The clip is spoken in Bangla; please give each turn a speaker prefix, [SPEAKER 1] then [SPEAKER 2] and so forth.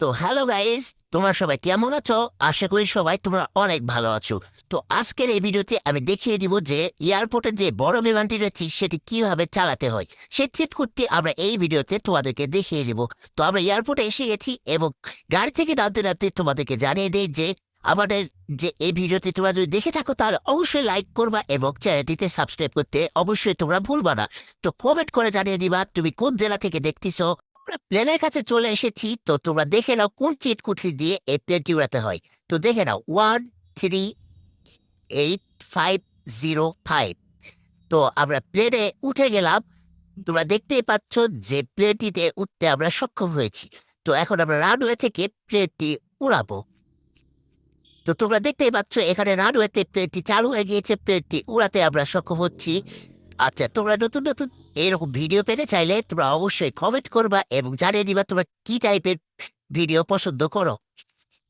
[SPEAKER 1] তো হ্যালো গাইস, তোমরা সবাই কেমন আছো? আশা করি সবাই তোমরা অনেক ভালো আছো। তো আজকের এই ভিডিওতে আমি দেখিয়ে দিব যে এয়ারপোর্টে যে বড় বিমানটি রয়েছে সেটি কিভাবে চালাতে হয়। সে চেক করতে আমরা এই ভিডিওতে তোমাদেরকে দেখিয়ে দিব। তো আমরা এয়ারপোর্টে এসে গেছি এবং গাড়ি থেকে নামতে নামতে তোমাদেরকে জানিয়ে দেই যে আমাদের যে এই ভিডিওতে তোমরা যদি দেখে থাকো তাহলে অবশ্যই লাইক করবা এবং চ্যানেলটিতে সাবস্ক্রাইব করতে অবশ্যই তোমরা ভুলবা না। তো কমেন্ট করে জানিয়ে দিবা তুমি কোন জেলা থেকে দেখতেছো। আমরা প্লেনের কাছে চলে এসেছি, তো তোমরা দেখে নাও কোন চিটকুটলি দিয়ে এই প্লেনটি উড়াতে হয়। তো দেখে নাও 138,505। তো আমরা প্লেনে উঠে গেলাম। তোমরা দেখতেই পাচ্ছ যে প্লেনটিতে উঠতে আমরা সক্ষম হয়েছি। তো এখন আমরা রানওয়ে থেকে প্লেনটি উড়াবো। তো তোমরা দেখতেই পাচ্ছ এখানে রানওয়েতে প্লেনটি চালু হয়ে গিয়েছে, প্লেনটি উড়াতে আমরা সক্ষম হচ্ছি। আচ্ছা, তোমরা নতুন নতুন এরকম ভিডিও পেতে চাইলে তোমরা অবশ্যই কমেন্ট করবা এবং জানিয়ে দিবা তোমরা কি টাইপের ভিডিও পছন্দ করো।